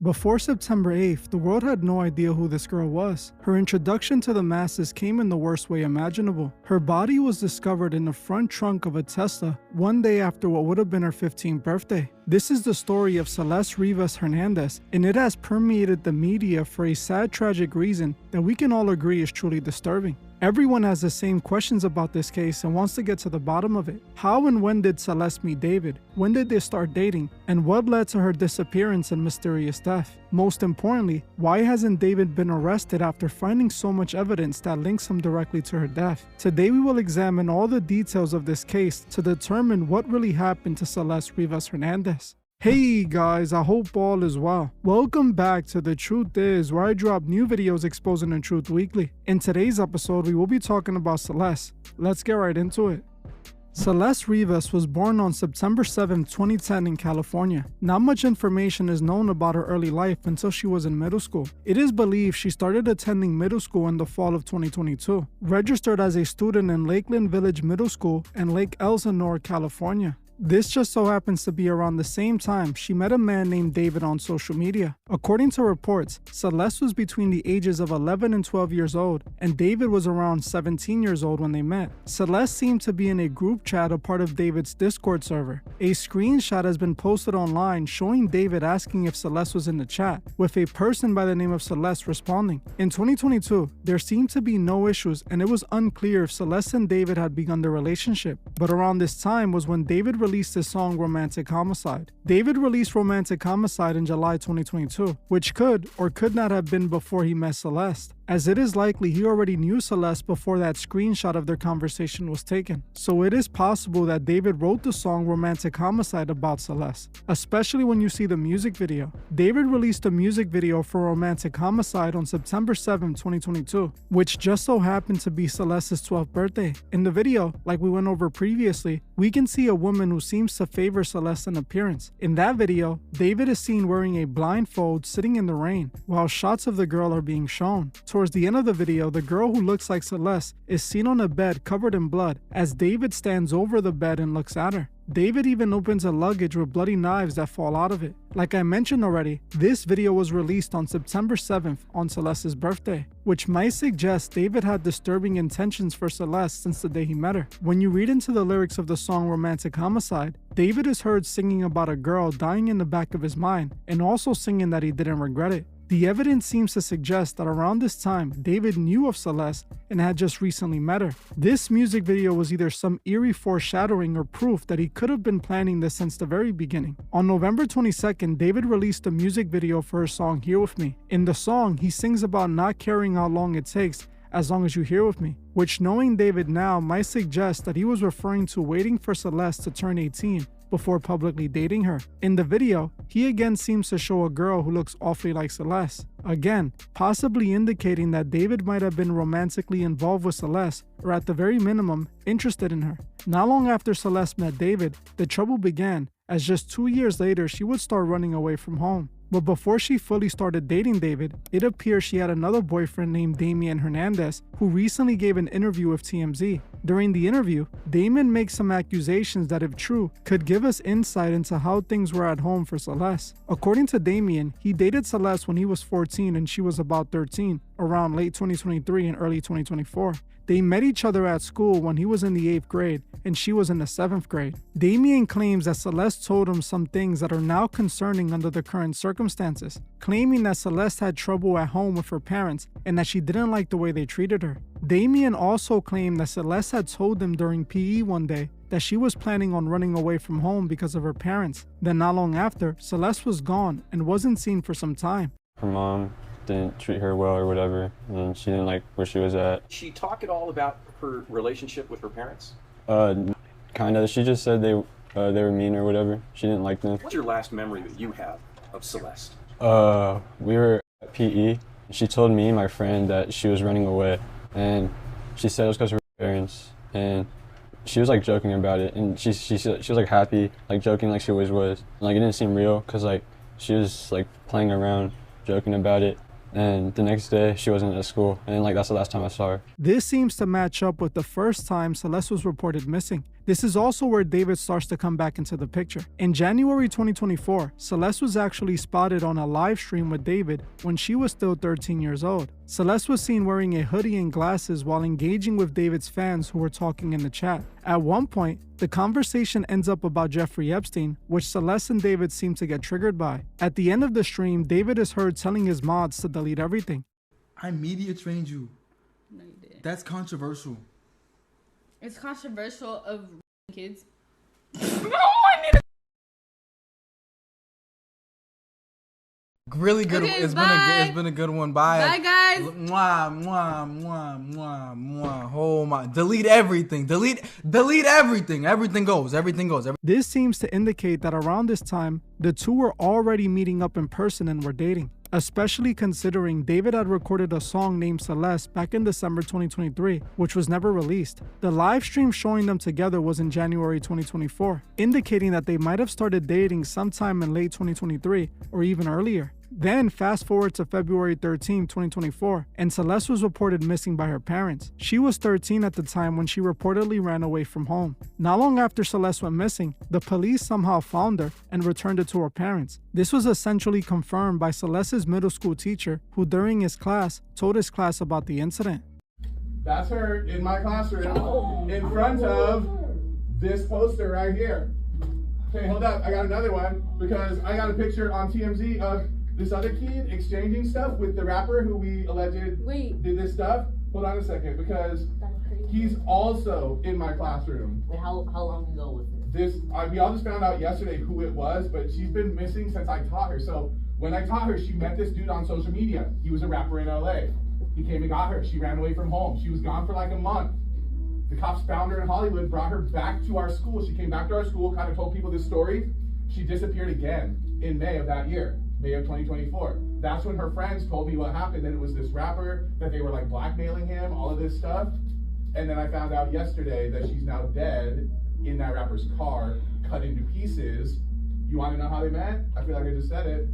Before September 8th, the world had no idea who this girl was. Her introduction to the masses came in the worst way imaginable. Her body was discovered in the front trunk of a Tesla one day after what would have been her 15th birthday. This is the story of Celeste Rivas Hernandez, and it has permeated the media for a sad, tragic reason that we can all agree is truly disturbing. Everyone has the same questions about this case and wants to get to the bottom of it. How and when did Celeste meet David? When did they start dating? And what led to her disappearance and mysterious death? Most importantly, why hasn't David been arrested after finding so much evidence that links him directly to her death? Today we will examine all the details of this case to determine what really happened to Celeste Rivas Hernandez. Hey guys, I hope all is well. Welcome back to The Truth Is, where I drop new videos exposing the truth weekly. In today's episode, we will be talking about Celeste. Let's get right into it. Celeste Rivas was born on September 7, 2010 in California. Not much information is known about her early life until she was in middle school. It is believed she started attending middle school in the fall of 2022, registered as a student in Lakeland Village Middle School in Lake Elsinore, California. This just so happens to be around the same time she met a man named David on social media. According to reports, Celeste was between the ages of 11 and 12 years old, and David was around 17 years old when they met. Celeste seemed to be in a group chat, a part of David's Discord server. A screenshot has been posted online showing David asking if Celeste was in the chat, with a person by the name of Celeste responding. In 2022, there seemed to be no issues, and it was unclear if Celeste and David had begun their relationship. But around this time was when David released his song Romantic Homicide. David released Romantic Homicide in July 2022, which could or could not have been before he met Celeste, as it is likely he already knew Celeste before that screenshot of their conversation was taken. So it is possible that David wrote the song Romantic Homicide about Celeste, especially when you see the music video. David released a music video for Romantic Homicide on September 7, 2022, which just so happened to be Celeste's 12th birthday. In the video, like we went over previously, we can see a woman who seems to favor Celeste in appearance. In that video, David is seen wearing a blindfold sitting in the rain, while shots of the girl are being shown. Towards the end of the video, the girl who looks like Celeste is seen on a bed covered in blood as David stands over the bed and looks at her. David even opens a luggage with bloody knives that fall out of it. Like I mentioned already, this video was released on September 7th on Celeste's birthday, which might suggest David had disturbing intentions for Celeste since the day he met her. When you read into the lyrics of the song Romantic Homicide, David is heard singing about a girl dying in the back of his mind and also singing that he didn't regret it. The evidence seems to suggest that around this time, David knew of Celeste and had just recently met her. This music video was either some eerie foreshadowing or proof that he could have been planning this since the very beginning. On November 22nd, David released a music video for her song Here With Me. In the song, he sings about not caring how long it takes as long as you're here with me, which knowing David now might suggest that he was referring to waiting for Celeste to turn 18 before publicly dating her. In the video, he again seems to show a girl who looks awfully like Celeste, again possibly indicating that David might have been romantically involved with Celeste, or at the very minimum, interested in her. Not long after Celeste met David, the trouble began, as just 2 years later she would start running away from home. But before she fully started dating David, it appears she had another boyfriend named Damian Hernandez, who recently gave an interview with TMZ. During the interview, Damon makes some accusations that, if true, could give us insight into how things were at home for Celeste. According to Damian, he dated Celeste when he was 14 and she was about 13, around late 2023 and early 2024. They met each other at school when he was in the 8th grade and she was in the 7th grade. Damian claims that Celeste told him some things that are now concerning under the current circumstances, claiming that Celeste had trouble at home with her parents and that she didn't like the way they treated her. Damian also claimed that Celeste had told him during PE one day that she was planning on running away from home because of her parents. Then not long after, Celeste was gone and wasn't seen for some time. Her mom didn't treat her well or whatever, and she didn't like where she was at. She talk at all about her relationship with her parents? Kind of. She just said they were mean or whatever. She didn't like them. What's your last memory that you have of Celeste? We were at PE. She told me and my friend that she was running away, and she said it was because of her parents, and she was like joking about it, and she was like happy, like joking like she always was. Like it didn't seem real because like she was like playing around, joking about it. And the next day, she wasn't at school, and like that's the last time I saw her. This seems to match up with the first time Celeste was reported missing. This is also where David starts to come back into the picture. In January 2024, Celeste was actually spotted on a live stream with David when she was still 13 years old. Celeste was seen wearing a hoodie and glasses while engaging with David's fans who were talking in the chat. At one point, the conversation ends up about Jeffrey Epstein, which Celeste and David seem to get triggered by. At the end of the stream, David is heard telling his mods to delete everything. I media trained you. No, you didn't. That's controversial. It's controversial of kids. Really good. Okay, It's bye. been a good one. Bye. Bye, guys. Mwah, mwah, mwah, mwah, mwah. Oh my! Delete everything. Delete everything. Everything goes. This seems to indicate that around this time, the two were already meeting up in person and were dating, especially considering David had recorded a song named Celeste back in December 2023, which was never released. The live stream showing them together was in January 2024, indicating that they might have started dating sometime in late 2023 or even earlier. Then fast forward to February 13, 2024, and Celeste was reported missing by her parents. She was 13 at the time when she reportedly ran away from home. Not long after Celeste went missing, the police somehow found her and returned her to her parents. This was essentially confirmed by Celeste's middle school teacher, who during his class told his class about the incident. That's her in my classroom in front of this poster right here. Okay, hold up, I got another one because I got a picture on TMZ of this other kid exchanging stuff with the rapper who we alleged did this stuff. Hold on a second, because he's also in my classroom. Wait, how long ago was this? We all just found out yesterday who it was, but she's been missing since I taught her. So when I taught her, she met this dude on social media. He was a rapper in LA. He came and got her. She ran away from home. She was gone for like a month. The cops found her in Hollywood, brought her back to our school. She came back to our school, kind of told people this story. She disappeared again in May of that year. May of 2024. That's when her friends told me what happened, that it was this rapper, that they were like blackmailing him, all of this stuff. And then I found out yesterday that she's now dead in that rapper's car, cut into pieces. You want to know how they met? I feel like I just said it.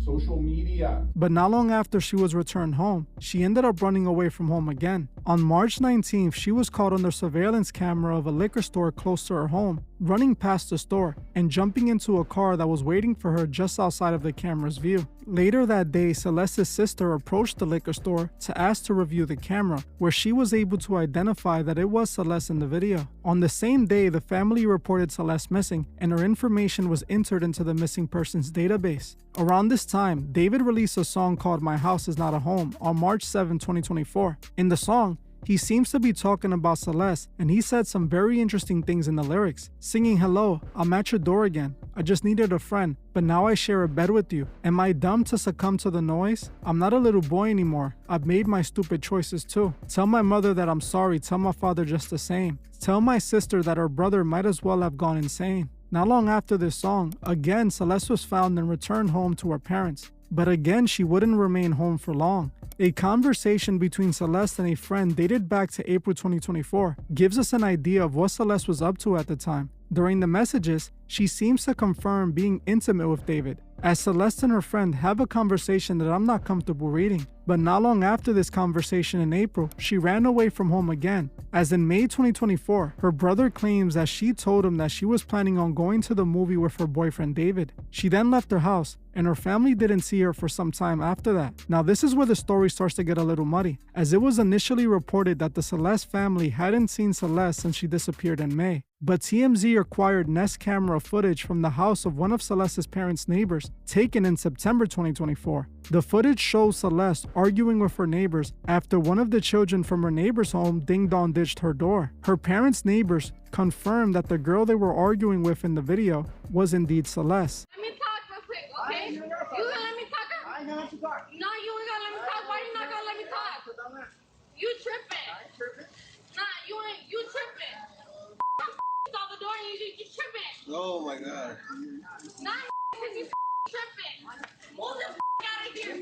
Social media. But not long after she was returned home, she ended up running away from home again. On March 19th, she was caught on the surveillance camera of a liquor store close to her home, running past the store and jumping into a car that was waiting for her just outside of the camera's view. Later that day, Celeste's sister approached the liquor store to ask to review the camera, where she was able to identify that it was Celeste in the video. On the same day, the family reported Celeste missing, and her information was entered into the missing persons database. Around this time, David released a song called My House Is Not a Home on March 7, 2024. In the song, he seems to be talking about Celeste, and he said some very interesting things in the lyrics, singing, "Hello, I'm at your door again. I just needed a friend, but now I share a bed with you. Am I dumb to succumb to the noise? I'm not a little boy anymore. I've made my stupid choices too. Tell my mother that I'm sorry. Tell my father just the same. Tell my sister that her brother might as well have gone insane." Not long after this song, again Celeste was found and returned home to her parents. But again, she wouldn't remain home for long. A conversation between Celeste and a friend dated back to April 2024 gives us an idea of what Celeste was up to at the time. During the messages, she seems to confirm being intimate with David, as Celeste and her friend have a conversation that I'm not comfortable reading. But not long after this conversation in April, she ran away from home again, as in May 2024, her brother claims that she told him that she was planning on going to the movie with her boyfriend David. She then left her house, and her family didn't see her for some time after that. Now this is where the story starts to get a little muddy, as it was initially reported that the Celeste family hadn't seen Celeste since she disappeared in May. But TMZ acquired Nest camera footage from the house of one of Celeste's parents' neighbors, taken in September 2024. The footage shows Celeste arguing with her neighbors after one of the children from her neighbor's home ding-dong ditched her door. Her parents' neighbors confirmed that the girl they were arguing with in the video was indeed Celeste. Let me talk real quick, okay? You gonna let me talk? I ain't gonna let you talk. No, you ain't gonna let me talk. Why you not gonna let me talk? You tripping? I ain't tripping. Nah, you tripping. Out the door and you tripping. Oh my god. Nah, cause you tripping. Move the out of here. You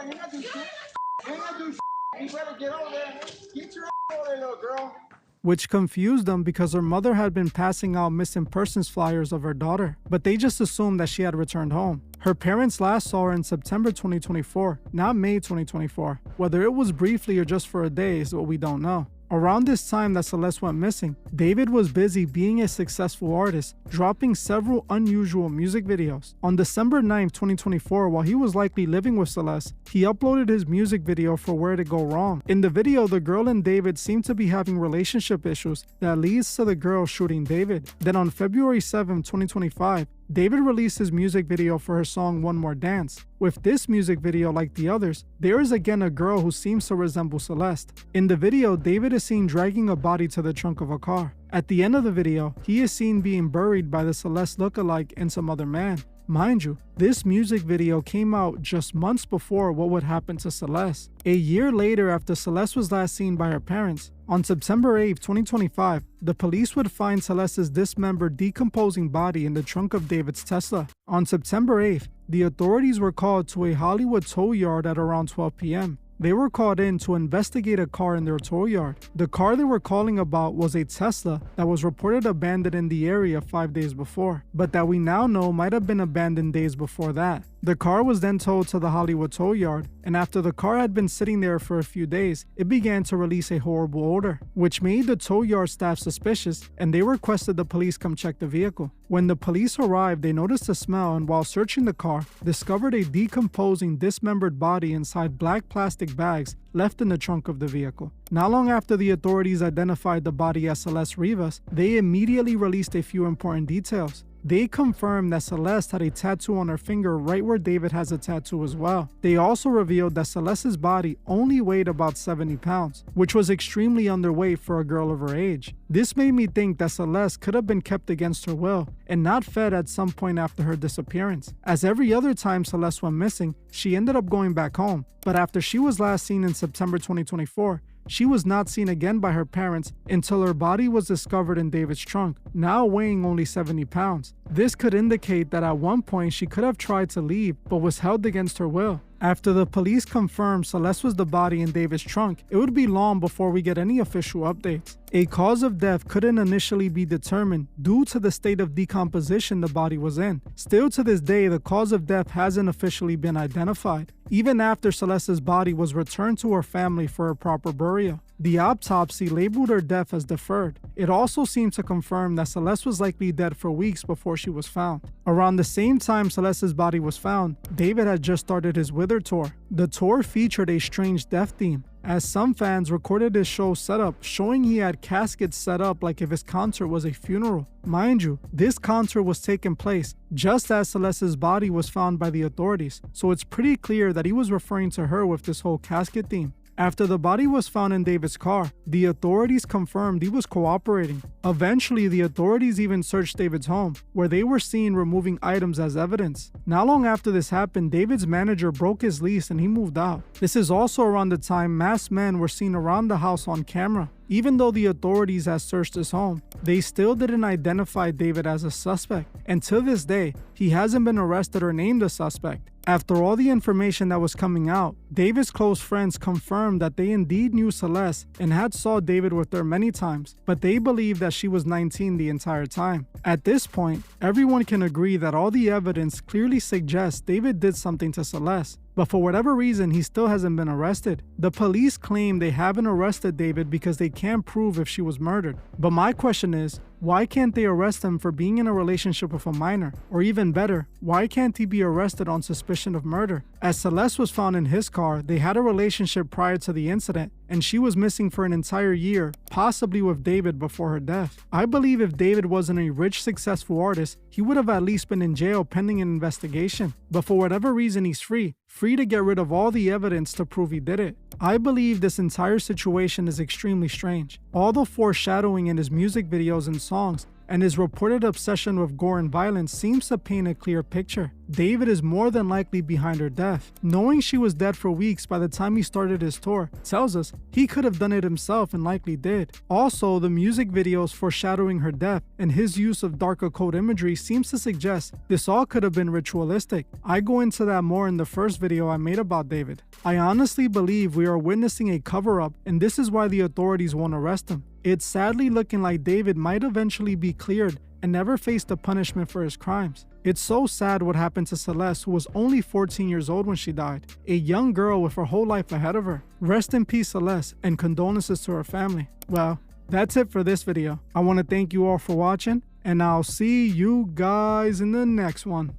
ain't gonna do shit. You better get over there. Get your over there, little girl. Which confused them because her mother had been passing out missing persons flyers of her daughter, but they just assumed that she had returned home. Her parents last saw her in September 2024, not May 2024. Whether it was briefly or just for a day is what we don't know. Around this time that Celeste went missing, David was busy being a successful artist, dropping several unusual music videos. On December 9, 2024, while he was likely living with Celeste, he uploaded his music video for Where to Go Wrong. In the video, the girl and David seem to be having relationship issues that leads to the girl shooting David. Then on February 7, 2025, David released his music video for her song One More Dance. With this music video, like the others, there is again a girl who seems to resemble Celeste. In the video, David is seen dragging a body to the trunk of a car. At the end of the video, he is seen being buried by the Celeste lookalike and some other man. Mind you, this music video came out just months before what would happen to Celeste. A year later, after Celeste was last seen by her parents, on September 8, 2025, the police would find Celeste's dismembered, decomposing body in the trunk of David's Tesla. On September 8th, the authorities were called to a Hollywood tow yard at around 12 p.m. They were called in to investigate a car in their tow yard. The car they were calling about was a Tesla that was reported abandoned in the area 5 days before, but that we now know might have been abandoned days before that. The car was then towed to the Hollywood tow yard, and after the car had been sitting there for a few days, it began to release a horrible odor, which made the tow yard staff suspicious, and they requested the police come check the vehicle. When the police arrived, they noticed the smell, and while searching the car, discovered a decomposing, dismembered body inside black plastic bags left in the trunk of the vehicle. Not long after the authorities identified the body as Celeste Rivas, they immediately released a few important details. They confirmed that Celeste had a tattoo on her finger right where David has a tattoo as well. They also revealed that Celeste's body only weighed about 70 pounds, which was extremely underweight for a girl of her age. This made me think that Celeste could have been kept against her will and not fed at some point after her disappearance. As every other time Celeste went missing, she ended up going back home. But after she was last seen in September 2024, she was not seen again by her parents until her body was discovered in David's trunk, now weighing only 70 pounds. This could indicate that at one point she could have tried to leave but was held against her will. After the police confirmed Celeste was the body in David's trunk, it would be long before we get any official updates. A cause of death couldn't initially be determined due to the state of decomposition the body was in. Still to this day, the cause of death hasn't officially been identified, even after Celeste's body was returned to her family for a proper burial. The autopsy labeled her death as deferred. It also seemed to confirm that Celeste was likely dead for weeks before she was found. Around the same time Celeste's body was found, David had just started his Wither tour. The tour featured a strange death theme, as some fans recorded his show setup showing he had caskets set up like if his concert was a funeral. Mind you, this concert was taking place just as Celeste's body was found by the authorities, so it's pretty clear that he was referring to her with this whole casket theme. After the body was found in David's car, the authorities confirmed he was cooperating. Eventually, the authorities even searched David's home, where they were seen removing items as evidence. Not long after this happened, David's manager broke his lease and he moved out. This is also around the time masked men were seen around the house on camera. Even though the authorities had searched his home, they still didn't identify David as a suspect. And to this day, he hasn't been arrested or named a suspect. After all the information that was coming out, David's close friends confirmed that they indeed knew Celeste and had saw David with her many times, but they believed that she was 19 the entire time. At this point, everyone can agree that all the evidence clearly suggests David did something to Celeste. But for whatever reason, he still hasn't been arrested. The police claim they haven't arrested David because they can't prove if she was murdered. But my question is, why can't they arrest him for being in a relationship with a minor? Or even better, why can't he be arrested on suspicion of murder? As Celeste was found in his car, they had a relationship prior to the incident, and she was missing for an entire year, possibly with David before her death. I believe if David wasn't a rich, successful artist, he would have at least been in jail pending an investigation. But for whatever reason, he's free to get rid of all the evidence to prove he did it. I believe this entire situation is extremely strange. All the foreshadowing in his music videos and songs, and his reported obsession with gore and violence seems to paint a clear picture. David is more than likely behind her death. Knowing she was dead for weeks by the time he started his tour tells us he could have done it himself and likely did. Also, the music videos foreshadowing her death and his use of dark occult imagery seems to suggest this all could have been ritualistic. I go into that more in the first video I made about David. I honestly believe we are witnessing a cover-up, and this is why the authorities won't arrest him. It's sadly looking like David might eventually be cleared and never faced a punishment for his crimes. It's so sad what happened to Celeste, who was only 14 years old when she died, a young girl with her whole life ahead of her. Rest in peace, Celeste, and condolences to her family. Well, that's it for this video. I want to thank you all for watching, and I'll see you guys in the next one.